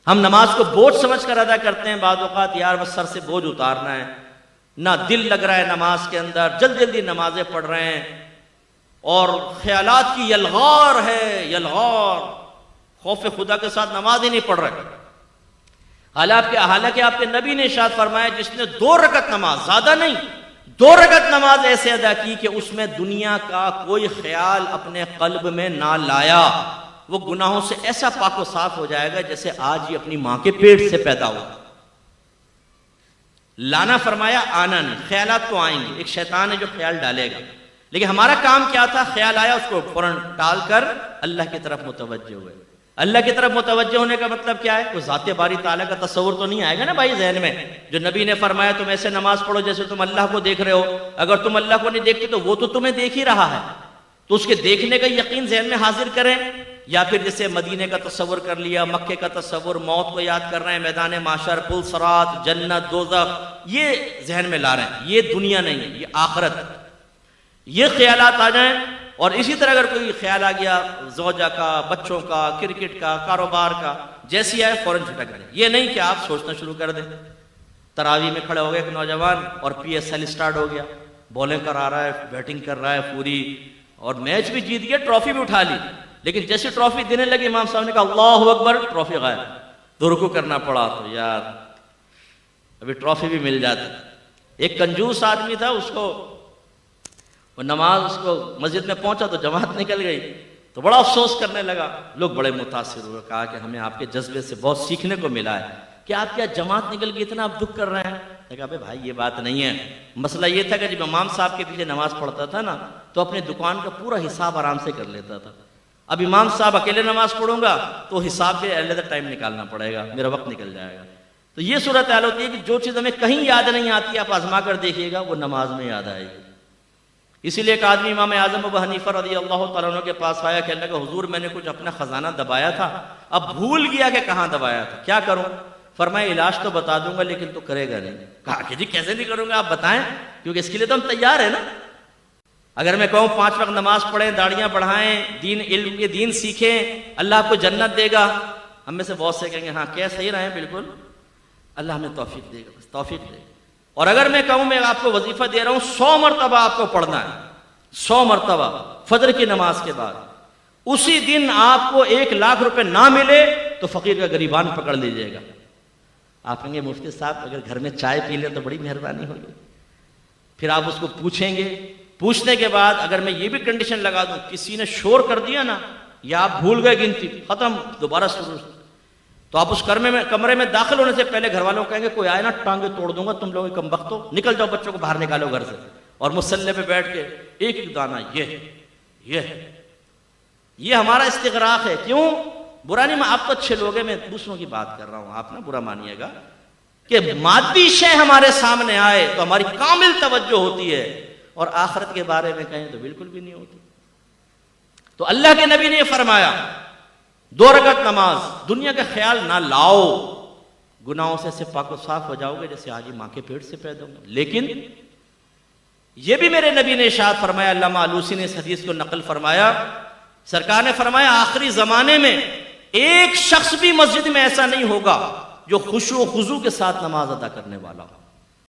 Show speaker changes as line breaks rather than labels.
ہم نماز کو بوجھ سمجھ کر ادا کرتے ہیں، بعض اوقات یار بس سر سے بوجھ اتارنا ہے، نہ دل لگ رہا ہے نماز کے اندر، جلدی جلدی نمازیں پڑھ رہے ہیں، اور خیالات کی یلغار ہے، یلغار، خوف خدا کے ساتھ نماز ہی نہیں پڑھ رہے۔ حالانکہ آپ کے نبی نے ارشاد فرمایا جس نے 2 رکعت نماز، زیادہ نہیں، 2 رکعت نماز ایسے ادا کی کہ اس میں دنیا کا کوئی خیال اپنے قلب میں نہ لایا، وہ گناہوں سے ایسا پاک و صاف ہو جائے گا جیسے آج ہی اپنی ماں کے پیٹ سے پیدا ہوا۔ لانا فرمایا آنا نہیں، خیالات تو آئیں گے، ایک شیطان ہے جو خیال ڈالے گا، لیکن ہمارا کام کیا تھا؟ خیال آیا اس کو فوراً ٹال کر اللہ کی طرف متوجہ ہوئے۔ اللہ کی طرف متوجہ ہونے کا مطلب کیا ہے؟ کوئی ذات باری تعالیٰ کا تصور تو نہیں آئے گا نا بھائی ذہن میں، جو نبی نے فرمایا تم ایسے نماز پڑھو جیسے تم اللہ کو دیکھ رہے ہو۔ اگر تم اللہ کو نہیں دیکھتے تو وہ تو تمہیں دیکھ ہی رہا ہے، تو اس کے دیکھنے کا یقین ذہن میں حاضر کریں، یا پھر جیسے مدینے کا تصور کر لیا، مکے کا تصور، موت کو یاد کر رہے ہیں، میدان معاشر، پل صراط، جنت، دوزخ، یہ ذہن میں لا رہے ہیں۔ یہ دنیا نہیں ہے، یہ آخرت۔ یہ خیالات آ جائیں، اور اسی طرح اگر کوئی خیال آ گیا زوجہ کا، بچوں کا، کرکٹ کا، کاروبار کا، جیسی آئے فوراً چھٹک کریں۔ یہ نہیں کہ آپ سوچنا شروع کر دیں۔ تراویح میں کھڑے ہو گئے ایک نوجوان اور پی ایس ایل اسٹارٹ ہو گیا، بولنگ کرا رہا ہے، بیٹنگ کر رہا ہے پوری، اور میچ بھی جیت گیا، ٹرافی بھی اٹھا لی، لیکن جیسے ٹرافی دینے لگے امام صاحب نے کہا اللہ اکبر، ٹرافی غائب، تو رکوع کرنا پڑا۔ تو یار ابھی ٹرافی بھی مل جاتی۔ ایک کنجوس آدمی تھا، اس کو وہ نماز، اس کو مسجد میں پہنچا تو جماعت نکل گئی، تو بڑا افسوس کرنے لگا۔ لوگ بڑے متاثر ہوئے، کہا کہ ہمیں آپ کے جذبے سے بہت سیکھنے کو ملا ہے کہ آپ کیا جماعت نکل گئی اتنا آپ دکھ کر رہے ہیں۔ نے کہا بھائی یہ بات نہیں ہے، مسئلہ یہ تھا کہ جب امام صاحب کے پیچھے نماز پڑھتا تھا نا تو اپنے دکان کا پورا حساب آرام سے کر لیتا تھا۔ اب امام صاحب اکیلے نماز پڑھوں گا تو حساب کے علیحدہ ٹائم نکالنا پڑے گا، میرا وقت نکل جائے گا۔ تو یہ صورتحال ہوتی ہے کہ جو چیز ہمیں کہیں یاد نہیں آتی آپ آزما کر دیکھیے گا، وہ نماز میں یاد آئے گی۔ اسی لیے ایک آدمی امام اعظم ابو حنیفہ رضی اللہ تعالیٰ عنہ کے پاس آیا، کہنے لگا حضور میں نے کچھ اپنا خزانہ دبایا تھا، اب بھول گیا کہ کہاں دبایا تھا، کیا کروں؟ فرمایا علاج تو بتا دوں گا لیکن تو کرے گا نہیں۔ کہا کہ جی کیسے نہیں کروں گا، آپ بتائیں، کیونکہ اس کے لیے تو ہم تیار ہیں نا۔ اگر میں کہوں 5 وقت نماز پڑھیں، داڑیاں بڑھائیں، دین، علم کے دین سیکھیں، اللہ آپ کو جنت دے گا، ہم میں سے بہت سے کہیں گے ہاں کیا صحیح رہے، بالکل اللہ ہمیں توفیق دے گا، توفیق دے گا۔ اور اگر میں کہوں میں آپ کو وظیفہ دے رہا ہوں 100 مرتبہ آپ کو پڑھنا ہے، 100 مرتبہ فجر کی نماز کے بعد، اسی دن آپ کو 1 لاکھ روپے نہ ملے تو فقیر کا گریبان پکڑ لیجئے گا۔ آپ کہیں گے مفتی صاحب اگر گھر میں چائے پی لیں تو بڑی مہربانی ہوگی۔ پھر آپ اس کو پوچھیں گے، پوچھنے کے بعد اگر میں یہ بھی کنڈیشن لگا دوں کسی نے شور کر دیا نا یا آپ بھول گئے گنتی، ختم، دوبارہ شروع، تو آپ اس کمرے میں داخل ہونے سے پہلے گھر والوں کو کہیں گے کوئی آئے نا ٹانگیں توڑ دوں گا، تم لوگ کم بخت ہو، نکل جاؤ، بچوں کو باہر نکالو گھر سے، اور مصلی پہ بیٹھ کے ایک ایک دانہ یہ ہمارا استغراق ہے۔ کیوں؟ برا نہیں، میں آپ تو اچھے لوگ ہیں، میں دوسروں کی بات کر رہا ہوں، آپ نہ برا مانیے گا، کہ مادی شے ہمارے سامنے آئے تو ہماری کامل توجہ ہوتی ہے، اور آخرت کے بارے میں کہیں تو بالکل بھی نہیں ہوتی۔ تو اللہ کے نبی نے یہ فرمایا 2 رکعت نماز، دنیا کا خیال نہ لاؤ، گناہوں سے پاک و صاف ہو جاؤ گے جیسے آج ہی ماں کے پیٹ سے پیدا ہوں۔ لیکن یہ بھی میرے نبی نے ارشاد فرمایا، علامہ آلوسی نے اس حدیث کو نقل فرمایا، سرکار نے فرمایا آخری زمانے میں ایک شخص بھی مسجد میں ایسا نہیں ہوگا جو خشوع و خضوع کے ساتھ نماز ادا کرنے والا ہو۔